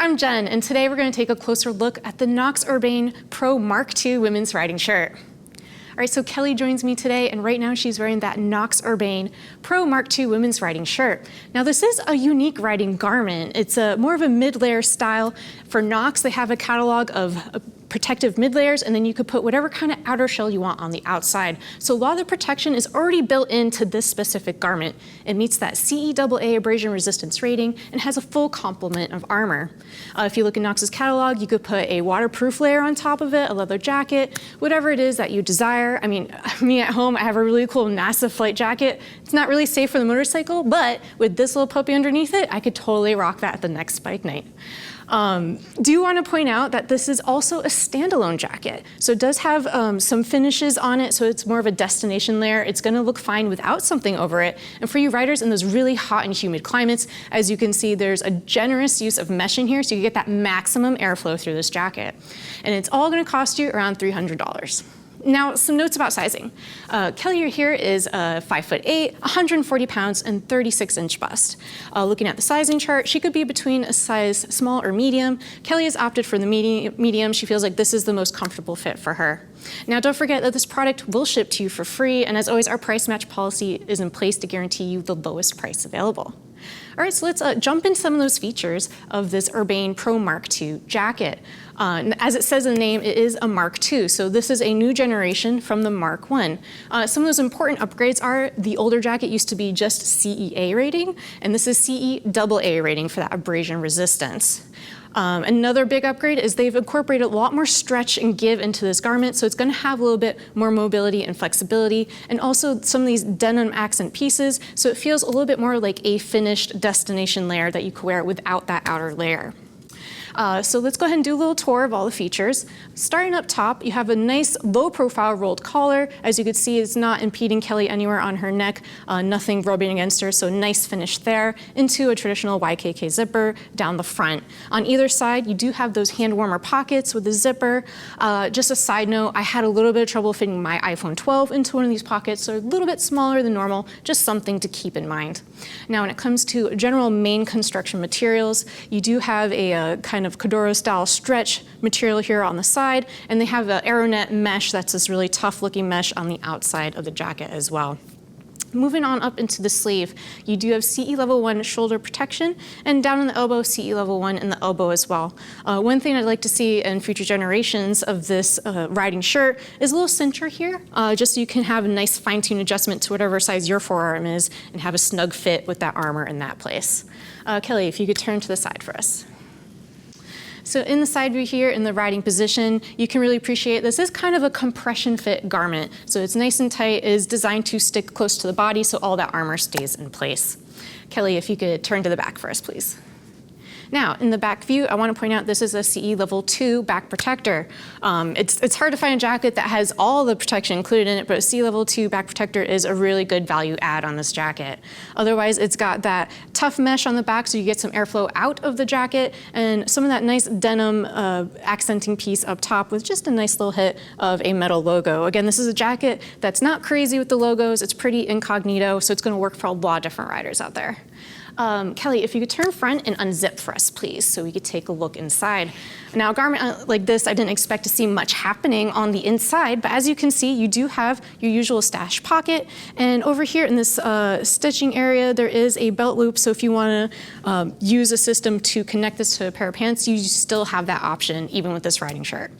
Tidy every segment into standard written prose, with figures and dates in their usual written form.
I'm Jen, and today we're going to take a closer look at the Knox Urbane Pro MK2 women's riding shirt. All right, so Kelly joins me today, and right now she's wearing that Knox Urbane Pro MK2 women's riding shirt. Now this is a unique riding garment. It's more of a mid-layer style. For Knox, they have a catalog of protective mid layers, and then you could put whatever kind of outer shell you want on the outside. So a lot of the protection is already built into this specific garment. It meets that CE abrasion resistance rating and has a full complement of armor. If you look at Knox's catalog, you could put a waterproof layer on top of it, a leather jacket, whatever it is that you desire. I mean, me at home, I have a really cool NASA flight jacket. It's not really safe for the motorcycle, but with this little puppy underneath it, I could totally rock that at the next bike night. Do want to point out that this is also a standalone jacket. So it does have some finishes on it, so it's more of a destination layer. It's going to look fine without something over it. And for you riders in those really hot and humid climates, as you can see, there's a generous use of mesh in here, so you get that maximum airflow through this jacket. And it's all going to cost you around $300. Now, some notes about sizing. Kelly here is 5'8", 140 pounds, and 36-inch bust. Looking at the sizing chart, she could be between a size small or medium. Kelly has opted for the medium. She feels like this is the most comfortable fit for her. Now, don't forget that this product will ship to you for free, and as always, our price match policy is in place to guarantee you the lowest price available. All right, so let's jump into some of those features of this Urbane Pro MK2 jacket. As it says in the name, it is a Mark II, so this is a new generation from the Mark I. Some of those important upgrades are the older jacket used to be just CEA rating, and this is CE rating for that abrasion resistance. Another big upgrade is they've incorporated a lot more stretch and give into this garment, so it's going to have a little bit more mobility and flexibility, and also some of these denim accent pieces, so it feels a little bit more like a finished destination layer that you could wear without that outer layer. So let's go ahead and do a little tour of all the features. Starting up top, you have a nice low-profile rolled collar. As you can see, it's not impeding Kelly anywhere on her neck, nothing rubbing against her, so nice finish there, into a traditional YKK zipper down the front. On either side, you do have those hand warmer pockets with the zipper. Just a side note, I had a little bit of trouble fitting my iPhone 12 into one of these pockets, so a little bit smaller than normal, just something to keep in mind. Now, when it comes to general main construction materials, you do have a kind of Kuduro-style stretch material here on the side, and they have an arrownet mesh that's this really tough-looking mesh on the outside of the jacket as well. Moving on up into the sleeve, you do have CE level 1 shoulder protection, and down in the elbow, CE level 1 in the elbow as well. One thing I'd like to see in future generations of this riding shirt is a little cincher here, just so you can have a nice fine-tuned adjustment to whatever size your forearm is and have a snug fit with that armor in that place. Kelly, if you could turn to the side for us. So in the side view here, in the riding position, you can really appreciate this is kind of a compression fit garment. So it's nice and tight, is designed to stick close to the body so all that armor stays in place. Kelly, if you could turn to the back for us, please. Now, in the back view, I want to point out this is a CE level 2 back protector. It's hard to find a jacket that has all the protection included in it, but a CE level 2 back protector is a really good value add on this jacket. Otherwise, it's got that tough mesh on the back so you get some airflow out of the jacket, and some of that nice denim accenting piece up top with just a nice little hit of a metal logo. Again, this is a jacket that's not crazy with the logos. It's pretty incognito, so it's going to work for a lot of different riders out there. Kelly, if you could turn front and unzip for us, please, so we could take a look inside. Now, a garment like this, I didn't expect to see much happening on the inside, but as you can see, you do have your usual stash pocket, and over here in this stitching area, there is a belt loop, so if you want to use a system to connect this to a pair of pants, you still have that option, even with this riding shirt.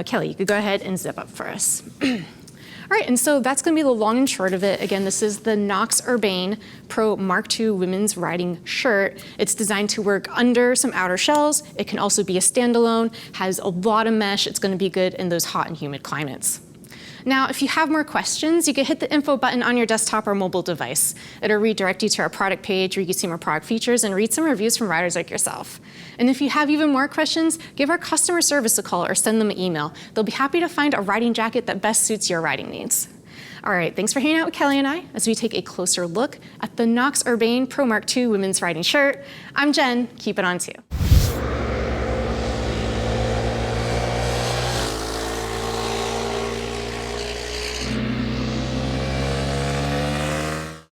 Kelly, you could go ahead and zip up for us. All right, and so that's going to be the long and short of it. Again, this is the Knox Urbane Pro MK2 women's riding shirt. It's designed to work under some outer shells. It can also be a standalone, has a lot of mesh. It's going to be good in those hot and humid climates. Now, if you have more questions, you can hit the info button on your desktop or mobile device. It'll redirect you to our product page where you can see more product features and read some reviews from riders like yourself. And if you have even more questions, give our customer service a call or send them an email. They'll be happy to find a riding jacket that best suits your riding needs. All right, thanks for hanging out with Kelly and I as we take a closer look at the Knox Urbane Pro MK2 women's riding shirt. I'm Jen, keep it on 2.